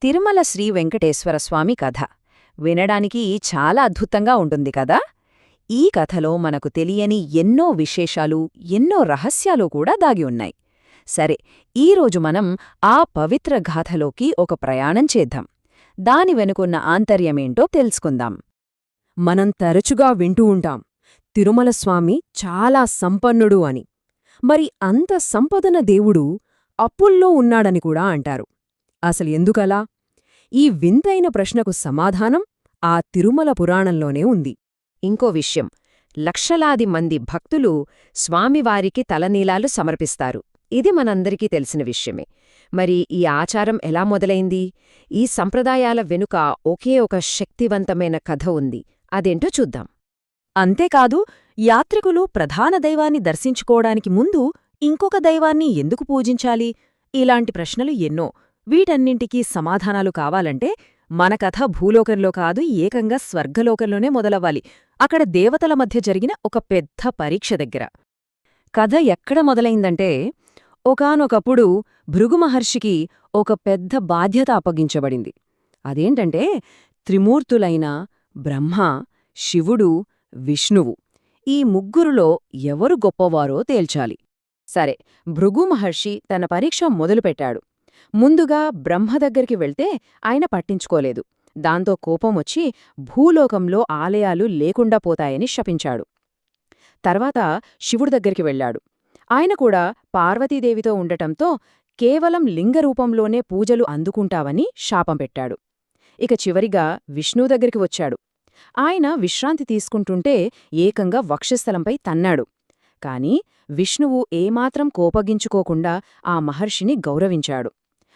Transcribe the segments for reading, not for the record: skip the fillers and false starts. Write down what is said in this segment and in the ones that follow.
తిరుమల శ్రీ వెంకటేశ్వరస్వామి కథ వినడానికి చాలా అద్భుతంగా ఉంటుంది కదా. ఈ కథలో మనకు తెలియని ఎన్నో విశేషాలు, ఎన్నో రహస్యాలు కూడా దాగి ఉన్నాయి. సరే, ఈరోజు మనం ఆ పవిత్ర గాథలోకి ఒక ప్రయాణం చేద్దాం. దాని వెనుకున్న ఆంతర్యమేంటో తెలుసుకుందాం. మనం తరచుగా వింటూ ఉంటాం, తిరుమల స్వామి చాలా సంపన్నుడు అని. మరి అంత సంపదన దేవుడు అప్పుల్లో ఉన్నాడని కూడా అంటారు. అసలు ఎందుకలా? ఈ వింతైన ప్రశ్నకు సమాధానం ఆ తిరుమల పురాణంలోనే ఉంది. ఇంకో విషయం, లక్షలాది మంది భక్తులు స్వామివారికి తలనీలాలు సమర్పిస్తారు. ఇది మనందరికీ తెలిసిన విషయమే. మరి ఈ ఆచారం ఎలా మొదలైంది? ఈ సంప్రదాయాల వెనుక ఒకే ఒక శక్తివంతమైన కథ ఉంది. అదేంటో చూద్దాం. అంతేకాదు, యాత్రికులు ప్రధాన దైవాన్ని దర్శించుకోవడానికి ముందు ఇంకొక దైవాన్ని ఎందుకు పూజించాలి? ఇలాంటి ప్రశ్నలు ఎన్నో. వీటన్నింటికీ సమాధానాలు కావాలంటే మన కథ భూలోకంలో కాదు, ఏకంగా స్వర్గలోకంలోనే మొదలవ్వాలి. అక్కడ దేవతల మధ్య జరిగిన ఒక పెద్ద పరీక్ష దగ్గర. కథ ఎక్కడ మొదలైందంటే, ఒకానొకప్పుడు భృగు మహర్షికి ఒక పెద్ద బాధ్యత అప్పగించబడింది. అదేంటంటే, త్రిమూర్తులైన బ్రహ్మ, శివుడు, విష్ణువు ఈ ముగ్గురులో ఎవరు గొప్పవారో తేల్చాలి. సరే, భృగు మహర్షి తన పరీక్ష మొదలుపెట్టాడు. ముందుగా బ్రహ్మ దగ్గరికి వెళ్తే ఆయన పట్టించుకోలేదు. దాంతో కోపమొచ్చి భూలోకంలో ఆలయాలు లేకుండా పోతాయని శపించాడు. తర్వాత శివుడి దగ్గరికి వెళ్లాడు. ఆయన కూడా పార్వతీదేవితో ఉండటంతో కేవలం లింగరూపంలోనే పూజలు అందుకుంటావని శాపం పెట్టాడు. ఇక చివరిగా విష్ణువు దగ్గరికి వచ్చాడు. ఆయన విశ్రాంతి తీసుకుంటుంటే ఏకంగా వక్షస్థలంపై తన్నాడు. కాని విష్ణువు ఏమాత్రం కోపగించుకోకుండా ఆ మహర్షిని గౌరవించాడు.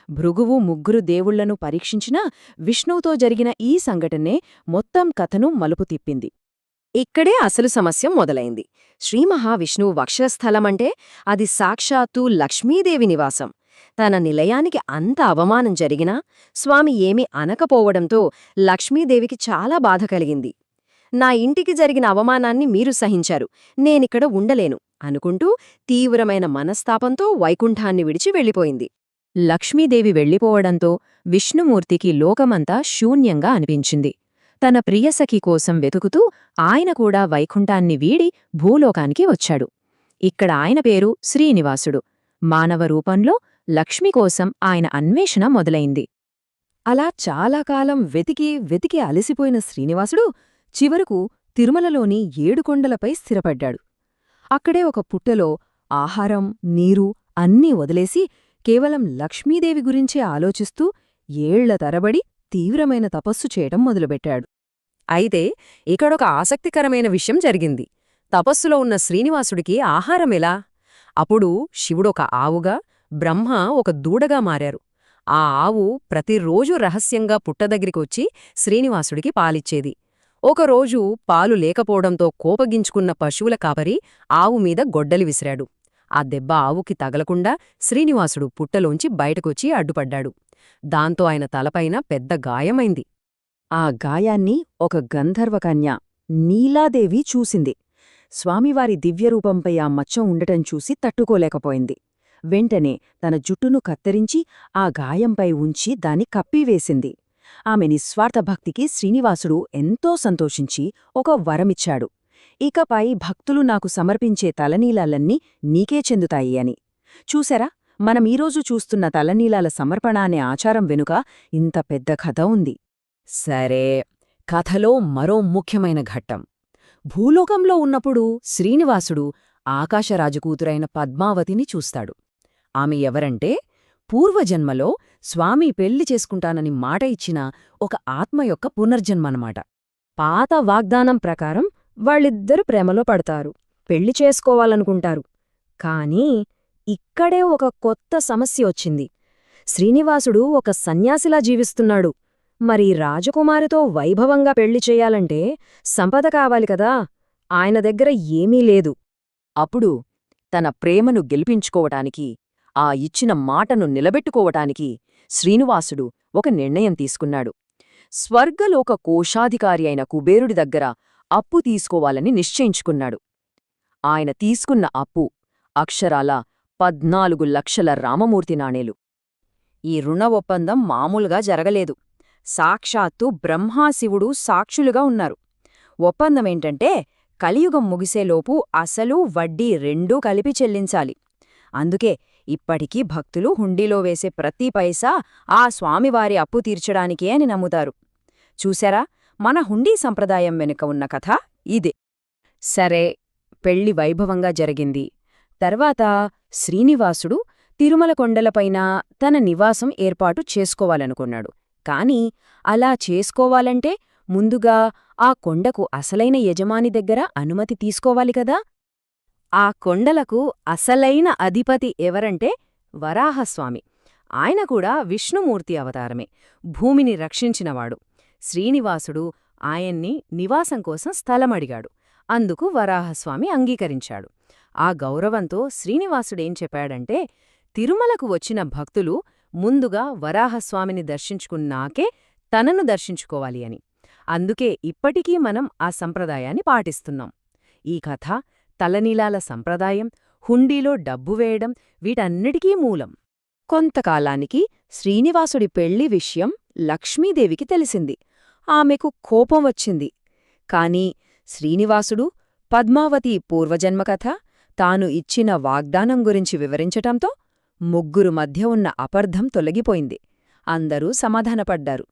భృగువు ముగ్గురు దేవుళ్లను పరీక్షించినా విష్ణువుతో జరిగిన ఈ సంఘటనే మొత్తం కథను మలుపు తిప్పింది. ఇక్కడే అసలు సమస్య మొదలైంది. శ్రీమహావిష్ణువు వక్షస్థలమంటే అది సాక్షాత్తూ లక్ష్మీదేవి నివాసం. తన నిలయానికి అంత అవమానం జరిగినా స్వామి ఏమీ అనకపోవడంతో లక్ష్మీదేవికి చాలా బాధ కలిగింది. నా ఇంటికి జరిగిన అవమానాన్ని మీరు సహించారు, నేనిక్కడ ఉండలేను అనుకుంటూ తీవ్రమైన మనస్తాపంతో వైకుంఠాన్ని విడిచి వెళ్ళిపోయింది. లక్ష్మీదేవి వెళ్ళిపోవడంతో విష్ణుమూర్తికి లోకమంతా శూన్యంగా అనిపించింది. తన ప్రియసఖి కోసం వెతుకుతూ ఆయన కూడా వైకుంఠాన్ని వీడి భూలోకానికి వచ్చాడు. ఇక్కడ ఆయన పేరు శ్రీనివాసుడు. మానవ రూపంలో లక్ష్మి కోసం ఆయన అన్వేషణ మొదలైంది. అలా చాలా కాలం వెతికి వెతికి అలసిపోయిన శ్రీనివాసుడు చివరకు తిరుమలలోని ఏడుకొండలపై స్థిరపడ్డాడు. అక్కడే ఒక పుట్టలో ఆహారం, నీరు అన్నీ వదిలేసి కేవలం లక్ష్మీదేవి గురించే ఆలోచిస్తూ ఏళ్ల తరబడి తీవ్రమైన తపస్సు చేయడం మొదలుపెట్టాడు. అయితే ఇక్కడొక ఆసక్తికరమైన విషయం జరిగింది. తపస్సులో ఉన్న శ్రీనివాసుడికి ఆహారమెలా? అప్పుడు శివుడొక ఆవుగా, బ్రహ్మ ఒక దూడగా మారారు. ఆ ఆవు ప్రతిరోజూ రహస్యంగా పుట్టదగ్గరికొచ్చి శ్రీనివాసుడికి పాలిచ్చేది. ఒకరోజు పాలు లేకపోవడంతో కోపగించుకున్న పశువుల కాపరి ఆవు మీద గొడ్డలి విసిరాడు. ఆ దెబ్బ ఆవుకి తగలకుండా శ్రీనివాసుడు పుట్టలోంచి బయటకొచ్చి అడ్డుపడ్డాడు. దాంతో ఆయన తలపైన పెద్ద గాయమైంది. ఆ గాయాన్ని ఒక గంధర్వకన్య నీలాదేవి చూసింది. స్వామివారి దివ్యరూపంపై ఆ మచ్చం ఉండటం చూసి తట్టుకోలేకపోయింది. వెంటనే తన జుట్టును కత్తిరించి ఆ గాయంపై ఉంచి దాన్ని కప్పివేసింది. ఆమె నిస్వార్థ భక్తికి శ్రీనివాసుడు ఎంతో సంతోషించి ఒక వరమిచ్చాడు. ఇకపై భక్తులు నాకు సమర్పించే తలనీలాలన్నీ నీకే చెందుతాయి అని. చూసారా, మనం ఈరోజు చూస్తున్న తలనీలాల సమర్పణ అనే ఆచారం వెనుక ఇంత పెద్ద కథ ఉంది. సరే, కథలో మరో ముఖ్యమైన ఘట్టం. భూలోకంలో ఉన్నప్పుడు శ్రీనివాసుడు ఆకాశరాజుకూతురైన పద్మావతిని చూస్తాడు. ఆమె ఎవరంటే, పూర్వజన్మలో స్వామి పెళ్లి చేసుకుంటానని మాట ఇచ్చిన ఒక ఆత్మ యొక్క పునర్జన్మనమాట. పాత వాగ్దానం ప్రకారం వాళ్ళిద్దరూ ప్రేమలో పడతారు, పెళ్లి చేసుకోవాలనుకుంటారు. కానీ ఇక్కడే ఒక కొత్త సమస్య వచ్చింది. శ్రీనివాసుడు ఒక సన్యాసిలా జీవిస్తున్నాడు. మరి రాజకుమారితో వైభవంగా పెళ్లి చెయ్యాలంటే సంపద కావాలి కదా. ఆయన దగ్గర ఏమీ లేదు. అప్పుడు తన ప్రేమను గెలిపించుకోవటానికి, ఆ ఇచ్చిన మాటను నిలబెట్టుకోవటానికి శ్రీనివాసుడు ఒక నిర్ణయం తీసుకున్నాడు. స్వర్గలోక కోశాధికారి అయిన కుబేరుడి దగ్గర అప్పు తీసుకోవాలని నిశ్చయించుకున్నాడు. ఆయన తీసుకున్న అప్పు అక్షరాల 14 లక్షల రామమూర్తి నాణేలు. ఈ రుణ ఒప్పందం మామూలుగా జరగలేదు. సాక్షాత్తు బ్రహ్మాశివుడు సాక్షులుగా ఉన్నారు. ఒప్పందమేంటంటే కలియుగం ముగిసేలోపు అసలు వడ్డీ రెండూ కలిపి చెల్లించాలి. అందుకే ఇప్పటికీ భక్తులు హుండీలో వేసే ప్రతి పైసా ఆ స్వామివారి అప్పు తీర్చడానికే అని నమ్ముతారు. చూశారా, మన హుండీ సంప్రదాయం వెనుక ఉన్న కథ ఇదే. సరే, పెళ్లి వైభవంగా జరిగింది. తర్వాత శ్రీనివాసుడు తిరుమల కొండలపైన తన నివాసం ఏర్పాటు చేసుకోవాలనుకున్నాడు. కాని అలా చేసుకోవాలంటే ముందుగా ఆ కొండకు అసలైన యజమాని దగ్గర అనుమతి తీసుకోవాలి కదా. ఆ కొండలకు అసలైన అధిపతి ఎవరంటే వరాహస్వామి. ఆయన కూడా విష్ణుమూర్తి అవతారమే, భూమిని రక్షించినవాడు. శ్రీనివాసుడు ఆయన్ని నివాసం కోసం స్థలమడిగాడు. అందుకు వరాహస్వామి అంగీకరించాడు. ఆ గౌరవంతో శ్రీనివాసుడేం చెప్పాడంటే, తిరుమలకు వచ్చిన భక్తులు ముందుగా వరాహస్వామిని దర్శించుకున్నాకే తనను దర్శించుకోవాలి అని. అందుకే ఇప్పటికీ మనం ఆ సంప్రదాయాన్ని పాటిస్తున్నాం. ఈ కథ తలనీలాల సంప్రదాయం, హుండీలో డబ్బు వేయడం వీటన్నిటికీ మూలం. కొంతకాలానికి శ్రీనివాసుడి పెళ్లి విషయం లక్ష్మీదేవికి తెలిసింది. ఆమెకు కోపం వచ్చింది. కాని శ్రీనివాసుడు పద్మావతి పూర్వజన్మకథ, తాను ఇచ్చిన వాగ్దానం గురించి వివరించటంతో ముగ్గురు మధ్య ఉన్న అపర్ధం తొలగిపోయింది. అందరూ సమాధానపడ్డారు.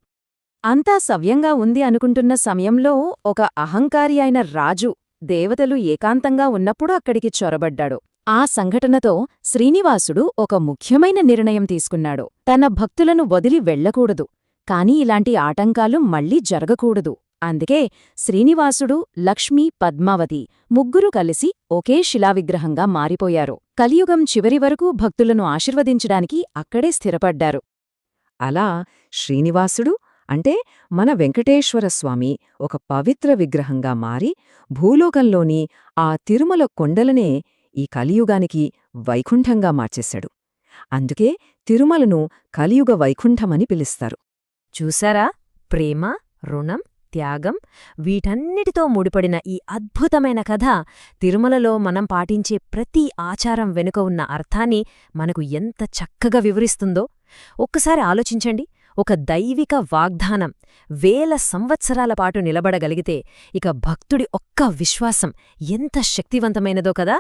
అంతా సవ్యంగా ఉంది అనుకుంటున్న సమయంలో ఒక అహంకారి అయిన రాజు దేవతలు ఏకాంతంగా ఉన్నప్పుడు అక్కడికి చొరబడ్డాడు. ఆ సంఘటనతో శ్రీనివాసుడు ఒక ముఖ్యమైన నిర్ణయం తీసుకున్నాడు. తన భక్తులను వదిలి వెళ్లకూడదు, కాని ఇలాంటి ఆటంకాలు మళ్లీ జరగకూడదు. అందుకే శ్రీనివాసుడు, లక్ష్మీ, పద్మావతి ముగ్గురు కలిసి ఒకే శిలావిగ్రహంగా మారిపోయారు. కలియుగం చివరి వరకు భక్తులను ఆశీర్వదించడానికి అక్కడే స్థిరపడ్డారు. అలా శ్రీనివాసుడు అంటే మన వెంకటేశ్వరస్వామి ఒక పవిత్ర విగ్రహంగా మారి భూలోకంలోని ఆ తిరుమల కొండలనే ఈ కలియుగానికి వైకుంఠంగా మార్చేశాడు. అందుకే తిరుమలను కలియుగ వైకుంఠమని పిలుస్తారు. చూసారా, ప్రేమ, రుణం, త్యాగం వీటన్నిటితో ముడిపడిన ఈ అద్భుతమైన కథ తిరుమలలో మనం పాటించే ప్రతి ఆచారం వెనుక ఉన్న అర్థాన్ని మనకు ఎంత చక్కగా వివరిస్తుందో ఒక్కసారి ఆలోచించండి. ఒక దైవిక వాగ్దానం వేల సంవత్సరాల పాటు నిలబడగలిగితే ఇక భక్తుడి ఒక్క విశ్వాసం ఎంత శక్తివంతమైనదో కదా.